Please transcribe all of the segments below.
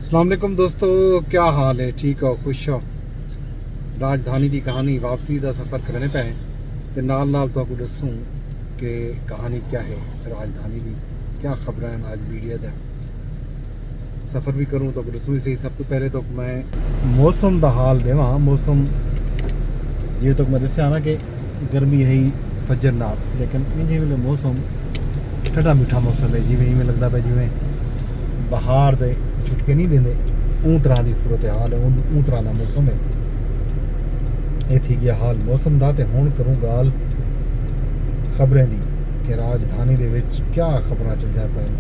अस्सलाम वालेकुम दोस्तों, क्या हाल है? ठीक हो, खुश हो? राजधानी की कहानी वापसी का सफ़र करने पे तो नाल नाल तो दसूँ कि कहानी क्या है राजधानी की, क्या खबर हैं आज मीडिया का सफ़र भी करूँ तो दसूँ ही सही। सब तो पहले तो मैं मौसम का हाल देवा। मौसम ये तो मैं दसिया ना कि गर्मी है ही फजर नाल, लेकिन इंजे वेले मौसम ठंडा मीठा मौसम है, जिमें इवें लगता पे जिमें बहार दे छुटके नहीं देंगे। ऊँ तरह की सूरत हाल है, ऊँ तरह का मौसम है। ये थी गया हाल मौसम का। तो हुण करूँ गाल खबरें की कि राजधानी दे विच क्या खबर चलदियां पैन,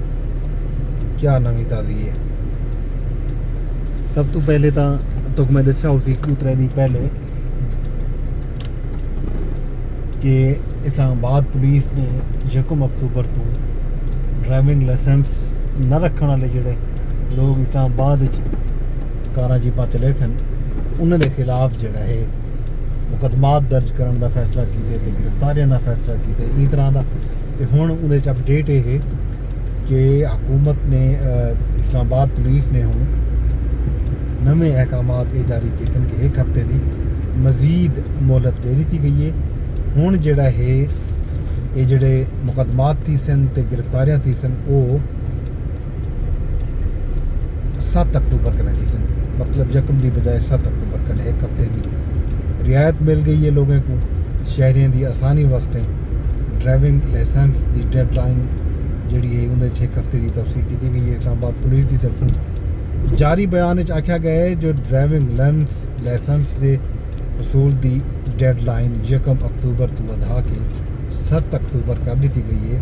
क्या नवी ताज़ी है। सब तो पहले तो मैं दस्या उसी 2-3 दिन पहले कि इस्लामाबाद पुलिस ने 1 अक्तूबर तो ड्राइविंग लाइसेंस न रखने वाले जोड़े लोग इस्लामाबाद कारां जीपां चले सन, उन्होंने खिलाफ जोड़ा है मुकदमात दर्ज करने का फैसला किए, गिरफ्तारियों का फैसला किए इस तरह का। तो हुण उहदे च अपडेट है कि हुकूमत ने इस्लामाबाद पुलिस ने हुण नवे अहकामात ये जारी किए कि 1 हफ्ते की मजीद मोहलत दे दी गई है। हुण जिहड़ा है ये जिहड़े मुकदमात थी सन ते गिरफ्तारियां थी सन वो 7 अक्तूबर कने थी सन, मतलब यकम की बजाय 7 अक्तूबर कने 1 हफ्ते की रियायत मिल गई है लोगों को। शहरियों की आसानी वास्ते ड्राइविंग लाइसेंस की डेडलाइन जी है उन्हें 1 हफ्ते की तवसीह की गई है। इस्लामाबाद पुलिस की तरफों जारी बयान आख्या गया है जो ड्राइविंग लाइसेंस के वसूल की डेडलाइन 1 अक्तूबर तो वधा के 7 अक्तूबर कर दी गई है।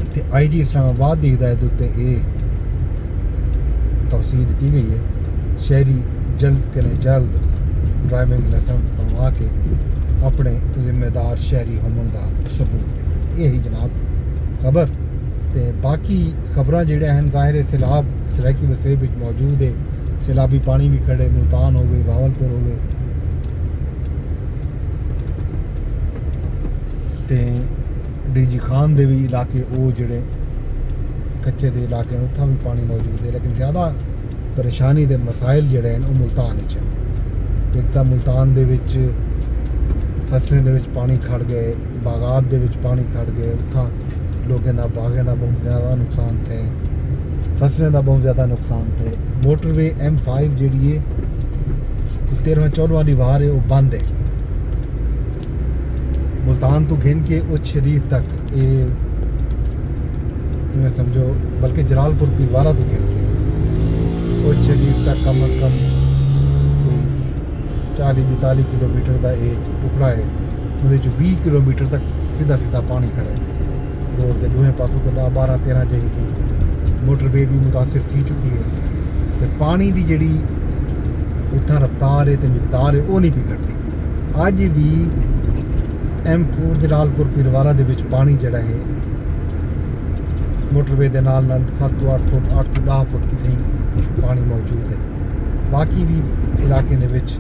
तो IG इस्लामाबाद की हिदायत उत्ते ये तवसीह दी गई है शहरी जल्द के जल्द ड्राइविंग लाइसेंस बनवा के अपने जिम्मेदार शहरी होने का सबूत। यही जनाब खबर। तो बाकी खबर जोड़े हैं जाहिर है सैलाब सराकी वसेब मौजूद है, सैलाबी पानी भी खड़े, मुल्तान हो गए, बहावलपुर हो गए, तो DG खान दे भी इलाके वो जोड़े कच्चे दे इलाके उत्था भी पानी मौजूद है। लेकिन ज़्यादा परेशानी के मसाइल जोड़े हैं वो मुल्तान च। एक तो मुल्तान दे विच फसलें दे विच पानी खड़ गए, बागात दे विच पानी खड़ गए, उत्था लोगों का बागों का बहुत ज़्यादा नुकसान थे, फसलें का बहुत ज़्यादा नुकसान थे। मोटरवे M5 जी है 13-14 वार है वो बंद है मुल्तान तो घिन के उच्च शरीफ तक, ये मैं समझो बल्कि जलालपुर पीरवारा तो घिन के उच्च शरीफ तक कम अज़ कम 40-42 किलोमीटर का एक टुकड़ा है, वो 20 किलोमीटर तक सीधा सीधा पानी खड़ा है रोड के दोवें पासों तो 12-13 जही तो मोटरवे भी मुतासर थी चुकी है। तो पानी की जी उत्था रफ्तार है तो मिकदार है वो नहीं पिघड़ती। अज भी M4 जलालपुर पीरवारा दे विच पानी जड़ा है मोटरवे के नाल 7 तो 8 फुट 8 तो 10 फुट कितने पानी मौजूद है। बाकी भी इलाके दे विच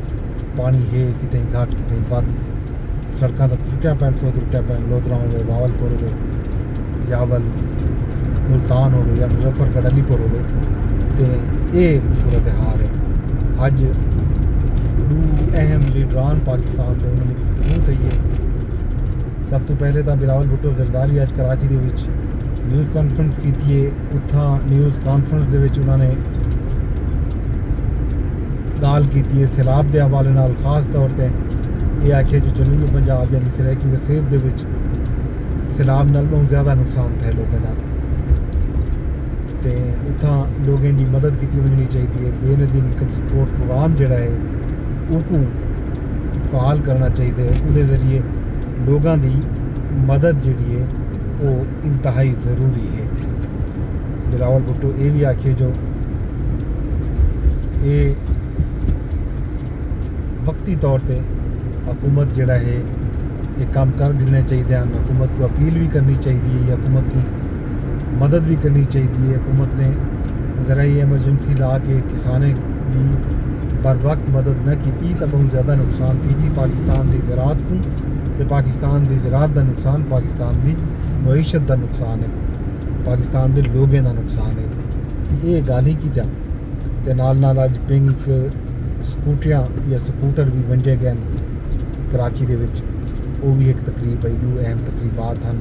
पानी है कितने घट कितने वध, सड़कों का त्रुटिया पैन 100 त्रुटिया पैन लोधरा हो गए, बहावलपुर हो गए, यावल मुल्तान हो गए या मुजफ्फरगढ़ अलीपुर हो गए। तो ये सूरत हाल है। अज 2 अहम लीडरान पाकिस्तान के उन्होंने गुफ्तगू थी है। सब तो पहले तो बिलावल भुट्टो जरदारी अज कराची के न्यूज़ कॉन्फ्रेंस की है। उत्था न्यूज़ कॉन्फ्रेंस के उन्होंने गाल की सैलाब के हवाले नाल खास तौर पर यह आखे जो जनूबी पंजाब यानी सराकी वसेब के सैलाब नाल बहुत ज़्यादा नुकसान थे लोगों का। तो उत्था लोगों की मदद की वजनी चाहिए। बेनज़ीर इनकम सपोर्ट प्रोग्राम जोड़ा है उसको फाल करना चाहिए, उसके जरिए लोगों की मदद जी है वो इंतहाई ज़रूरी है। बिलावल भुट्टो ये भी आखे जो ये वक्ती तौर पर हुकूमत जड़ा है ये काम कर देने चाहिए, हुकूमत को अपील भी करनी चाहिए, हुकूमत की मदद भी करनी चाहिए। हुकूमत ने ज़राई एमरजेंसी ला के किसाने की बर वक्त मदद न की तो बहुत ज़्यादा नुकसान थी पाकिस्तान की ज़रात को, तो पाकिस्तान की ज़रात का नुकसान पाकिस्तान की मईशत का नुकसान है, पाकिस्तान के लोगों का नुकसान है। ਇਹ ਗੱਲ ਹੀ ਕੀਤਾ ਤੇ ਨਾਲ ਅੱਜ ਪਿੰਕ ਸਕੂਟਰੀਆਂ ਜਾਂ ਸਕੂਟਰ ਵੀ ਵੰਡੇ ਗਏ कराची ਦੇ ਵਿੱਚ ਉਹ ਵੀ ਇੱਕ ਤਕਰੀਬ ਹੈ ਦੋ ਅਹਿਮ ਤਕਰੀਬਾਤ ਹਨ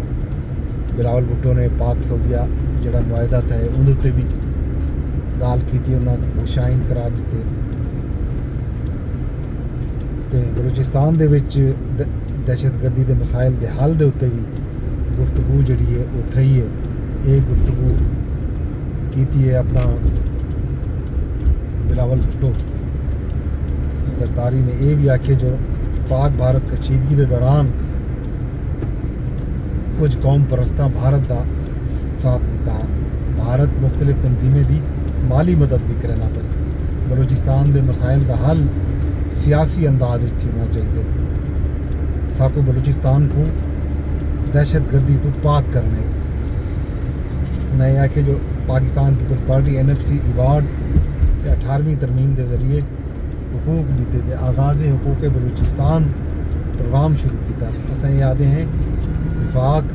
ਬਿਲਾਵਲ ਭੁੱਟੋ ਨੇ ਪਾਕ ਸਊਦੀਆ ਜਿਹੜਾ ਮੁਆਹਦਾ ਹੈ ਉਹਦੇ ਉੱਤੇ ਵੀ ਗੱਲ ਕੀਤੀ ਉਹਨਾਂ ਨੂੰ ਸ਼ਾਇਨ ਕਰਾਰ ਦਿੱਤੇ ਤੇ ਬਲੂਚਿਸਤਾਨ ਦੇ ਵਿੱਚ ਦਹਿਸ਼ਤਗਰਦੀ ਦੇ ਮਸਾਇਲ ਦੇ ਹੱਲ ਦੇ ਉੱਤੇ ਵੀ ਗੁਫ਼ਤਗੂ ਜਿਹੜੀ ਹੈ ਉਹ ਥਈ ਹੈ ਇਹ ਗੁਫ਼ਤਗੂ ਕੀਤੀ ਹੈ ਆਪਣਾ बिलावल भुट्टो जरदारी ने यह भी आखे जो पाक भारत कशीदगी के दौरान कुछ कौम परस्तां भारत का साथ दिता भारत मुख्तलिफ तंजीमें दी माली मदद भी करना पे बलूचिस्तान के मसाइल का हल सियासी अंदाज होना चाहिए साको बलूचिस्तान को दहशतगर्दी तो पाक करने नए आखे जो Pakistan People's party NFC award 18वीं तरमीम के जरिए हुकूक दिते थे आगाज़ हुकूक बलूचिस्तान प्रोग्राम शुरू किया असें यादें हैं विफाक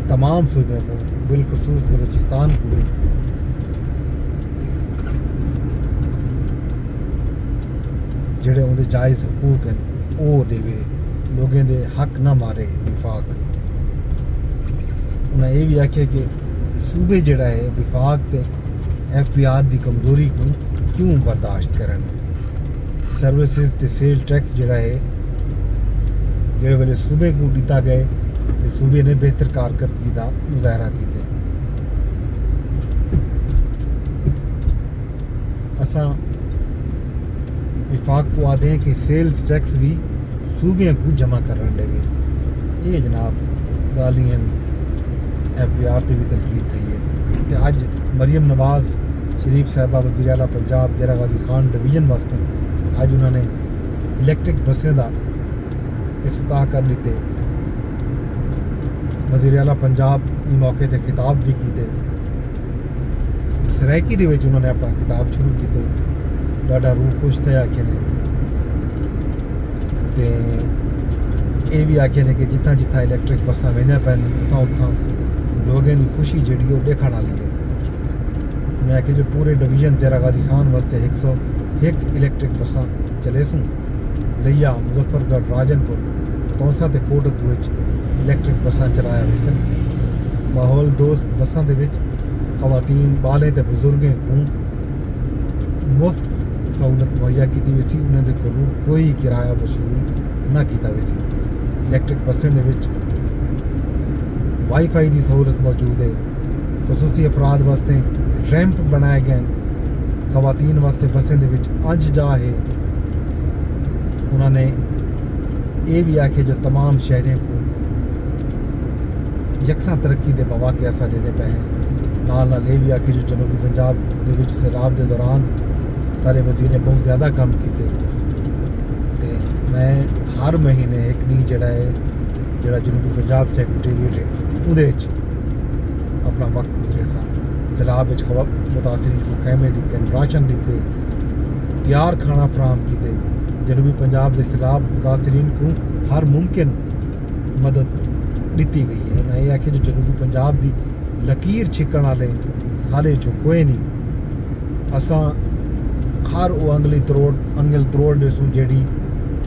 तमाम सूबे को बिलखसूस बलूचिस्तान को भी जेड़े उनके जायज़ हुकूक हैं वो देवे लोगों के हक ना मारे विफाक उन्हें ये भी आखे कि सूबे जड़ा है विफाक के FBR की कमजोरी को क्यों बर्दाश्त करन सर्विसेज ते सेल टैक्स जड़ा है जेड़े वेले सूबे को दिता गए तो सूबे ने बेहतर कारकर्दगी का मुजाहरा किया असा विफाक को आदे हैं कि सेल्स टैक्स भी सूबे को जमा कर देवे ये जनाब गालियन FBR से भी तनकीद थी है तो अज मरियम नवाज शरीफ साहबा वज़ीर आला पंजाब डेरा गाजी खान डिवीजन वास्ते अज उन्होंने इलैक्ट्रिक बसें का इफ्तिताह कर दिते वज़ीर आला पंजाब इस मौके पर खिताब भी किए सरायकी दे विच उन्होंने अपना खिताब शुरू किए डाढ़ा रूह खुश थे आखे ने ते ये भी आखे ने कि जिथा जिथा इलैक्ट्रिक बसा वेंदियां पैन उत्थां उत्थां लोगों की खुशी जी देखने वाली है मैं आखे जो पूरे डिवीजन डेरा गाजी खान वास्ते 101 इलैक्ट्रिक बसा चले सूँ लिया मुजफ्फरगढ़ राजनपुर तौसा ते कोटकपुर इलैक्ट्रिक बसा चलाया वैसन माहौल दोस्त बसा के खवातीन बालें ते बुजुर्गें को मुफ्त सहूलत मुहैया की वैसी उन्होंने को कोई किराया वसूल ना किया वैसी इलैक्ट्रिक बसें वाईफाई की सहूलत मौजूद है खसूसी अफराद वास्ते रैंप बनाए गए खवातीन वास्ते बसें अज जा है उन्होंने ये भी आखे जो तमाम शहरों को यकसा तरक्की के मौके असर देते पे हैं नाल ये भी आखे जो जनूबी पंजाब के सैलाब के दौरान सारे वजीर ने बहुत ज़्यादा काम किए मैं हर महीने एक डी जड़ा है जड़ा जनूबी पंजाब सैकटरीट है उहदे अपना वक्त गुजरे सा सैलाब मुतासरीन को खैमे दिते राशन दिते तैयार खाना फराहम किए जनूबी पंजाब के सैलाब मुतासरीन को हर मुमकिन मदद दी गई है ना ये आखे जो जनूबी पंजाब की लकीर छिकण वाले सारे जो कोई नहीं असा हर वो अंगल तरोड़ ॾिसूं जी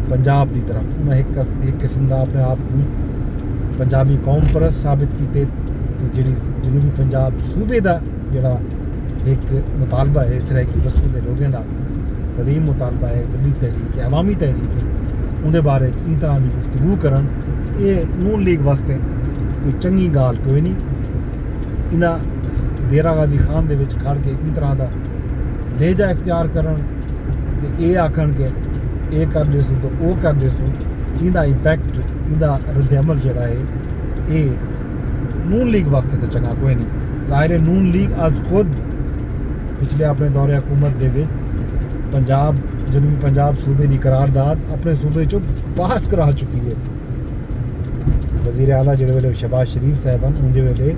पंजाब की तरफ उन्हें एक किस्म का अपने आप को पंजाबी कौम परस्त साबित किए जी जनूबी पंजाब सूबे का जोड़ा एक मुतालबा है इस तरह की बसों के लोगों का कदीम मुतालबा है वड्डी तहरीक है अवामी तहरीक है उनके बारे इस तरह की गुफ्तगू करन ये नून लीग वास्ते कोई चंगी गाल कोई नहीं इन्हें डेरा गाजी खान के खड़ के इस तरह का लहजा इख्तियार करन ते ये आखन के ये कर देसूँ तो वो कर देसूँ इनका इंपैक्ट इनका रद्दअमल जोड़ा है ये नून लीग वास्ते तो चंगा कोई नहीं ज़ाहिर है नून लीग अज खुद पिछले अपने दौरे हुकूमत के पंजाब जनूबी पंजाब सूबे की करारदाद अपने सूबे चो पास करा चुकी है वज़ीर आला जो वेले शहबाज शरीफ साहब हैं उनके वेले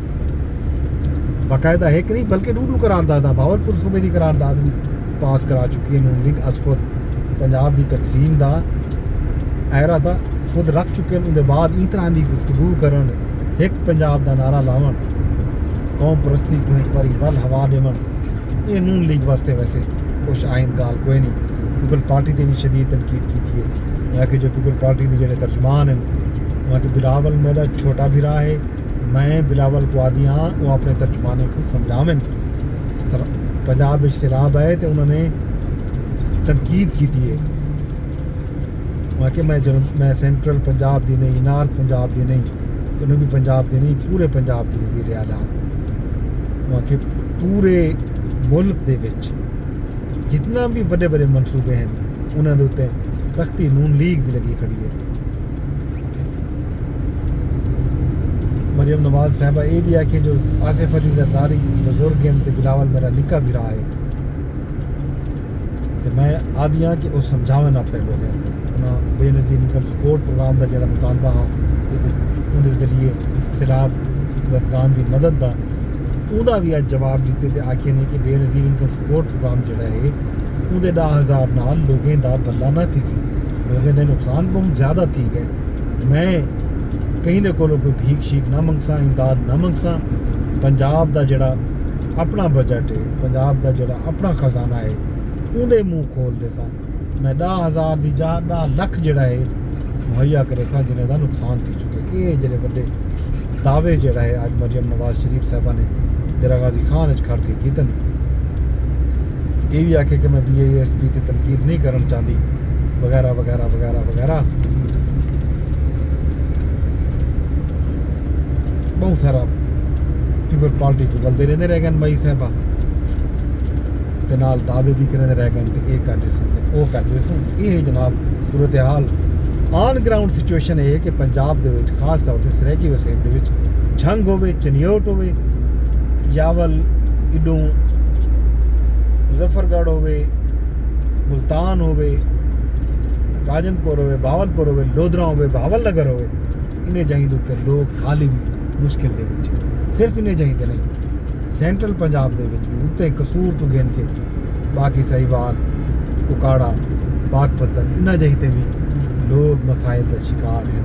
बाकायदा एक नहीं बल्कि दो करारदादा भावलपुर सूबे की करारदाद भी पास करा चुकी है नून लीग अज खुद पंजाब की तकसीम का ऐरा था खुद रख चुके हैं उनके बाद इस तरह की गुफ्तगू करन एक पंजाब का नारा लावन कौम परस्ती को एक बारी वल हवा देवन ये नून लीग वास्ते वैसे कुछ आइंद गाल कोई नहीं। पीपल पार्टी ने भी शदीद तनकीद की थी वहाँ के जो पीपल पार्टी के जो तर्जमान हैं वहाँ के बिलावल मेरा छोटा भिरा है, मैं बिलावल को आदि हाँ वो अपने तर्जमाने को समझावन पंजाब में सैलाब आए तो उन्होंने तनकीद की थी वहाँ के मैं सेंट्रल पंजाब दी नहीं, नॉर्थ पंजाब दी नहीं, जनूबी पंजाब दी नहीं, पूरे पंजाब दी वज़ीर आला वहाँ के पूरे मुल्क दे विच जितना भी बड़े बड़े मनसूबे हैं उन्होंने उत्ते तख्ती नून लीग दी लगी खड़ी है। मरियम नवाज साहबा ये भी आखिए जो आसिफ अली जरदारी बुजुर्ग हैं ते बिलावल मेरा निका भी रहा है तो मैं आदि हाँ कि उस समझावन अपने लोग हैं उन्हें बेनज़ीर इनकम सपोर्ट प्रोग्राम का जो मुतालबा उनके जरिए सैलाब ज़दगान की मदद का उहदा भी अज जवाब दिते तो आखिए ने कि बेनज़ीर इनकम सपोर्ट प्रोग्राम जोड़ा है उहदे 10,000 नाल लोगों का भला ना थी लोगों का नुकसान बहुत ज़्यादा थी गए। मैं कहीं दे कोलों कोई भीख शीख ना मंगसा, इमदाद ना मंगसा। पंजाब का जोड़ा अपना बजट है, पंजाब का जोड़ा अपना खजाना है उहदे मुँह खोल दे सा मैं 10,000 की 10 लाख जोड़ा है मुहैया करे सा जिन्हें का नुकसान थी चुके। ये जो बड़े दावे जोड़ा है अज मरियम नवाज शरीफ साहबा ने डेरा गाजी खान खड़ के कीतन ये भी आखे कि मैं BASP से तनकीद नहीं करना चाहती वगैरह वगैरह वगैरह वगैरह बहुत सारा पीपल पार्टी को गलते रहते रह गए मई साहबा ते नाल दावे भी करते रह गए तो ये कर रहे वो कर रहे ये जनाब सूरत हाल ऑन ग्राउंड सिचुएशन है कि पंजाब दे विच खास तौर पर सरैकी वसीम दे विच झंग होवे, चनियोट होवे, यावल इडों मुजफ्फरगढ़ होवे, मुल्तान होवे, राजनपुर होवे, बहावलपुर होवे, लोधरा होवे, बहावल नगर होवे इन्हें जगह उत्ते लोग हाल ही भी मुश्किल दे विच सिर्फ इन्हें जगह नहीं सेंट्रल पंजाब दे विच भी उत्ते कसूर तो गिन के बाकी साहिवाल उकाड़ा पाकपत्तन इन्हें जगह भी लोग मसाइल का शिकार हैं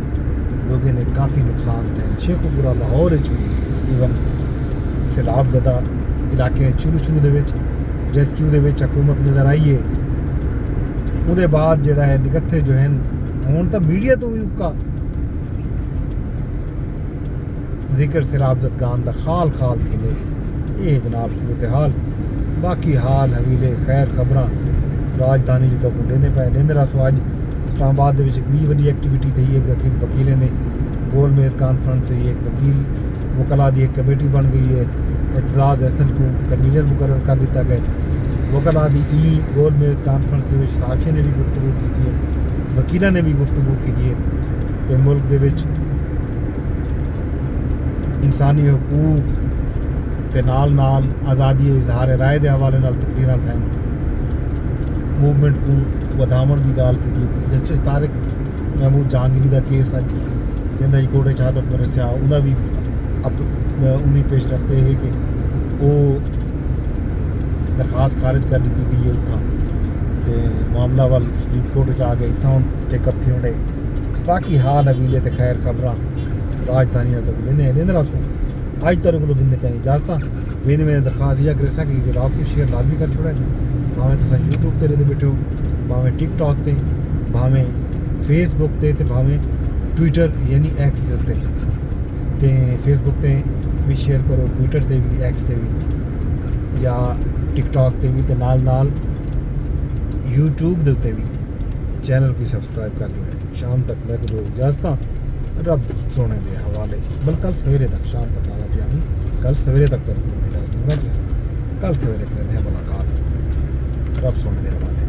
लोगों ने काफ़ी नुकसान थे। शेखुपुरा लाहौर भी ईवन सैलाब ज़दा इलाके शुरू दे विच रेस्क्यू दे विच हुकूमत नज़र आई है उहदे बाद जिहड़ा है निकत्थे जो हैं हुण तां मीडिया तो भी उक्का जिक्र सैलाब ज़दगान दा खाल थी ये जनाब सूरत हाल। बाकी हाल हवीले खैर खबरां राजधानी जो तो लेंदे पे लेंदे रसो अज इस्लामाबाद के बड़ी वड्डी एक्टिविटी थी है वकीलों ने गोल मेज़ कॉन्फ्रेंस से एक वकील वकला की एक कमेटी बन गई है एतजाज हसन को कन्वीनर मुकर्रर कर दिया गया। वकला की गोल मेज़ कॉन्फ्रेंस के सहाफ़ियों ने भी गुफ्तगू की है, वकीलों ने भी गुफ्तगू की है कि मुल्क के विच इंसानी हकूक के नाल नाल आज़ादी इजहार राय के हवाले नाल तकरीरां थे मूवमेंट को वधावन की गाल की जस्टिस तारिक महमूद जहांगीरी का केस अज सिंध हाई कोर्ट हादत में रसिया उन्हें भी उन्हीं पेश रखते हैं कि वो दरखास्त खारिज कर दी गई है इतना तो मामला वाल सुप्रीम कोर्ट आ गए इतना हम टेकअप थे होंगे। बाकी हाल हवीले तो खैर खबर राजधानी तो लेंदे रसो अज तुम को गिनते पे इजाजत वेंदे में दरखास्त इहा करे सा कि वीडियो को शेयर लाजमी कर छोड़ा भावें तुम यूट्यूब पर रहते बैठे हो भावें टिकटॉक ते भावें फेसबुक ते भावें ट्विटर यानी एक्स ते फेसबुक ते भी शेयर करो, ट्विटर ते भी, एक्स ते भी या टिकटॉक ते भी ते नाल यूट्यूब दे उत्ते भी चैनल को सबसक्राइब कर लियो है। शाम तक मैं को इजाजत रब सोने दे हवाले बल कल सवेरे तक शाम तक आना पिया कल सवेरे तक तो इजाजत दूंगा कल सवेरे करें मुलाकात रब सोने दे हवाले।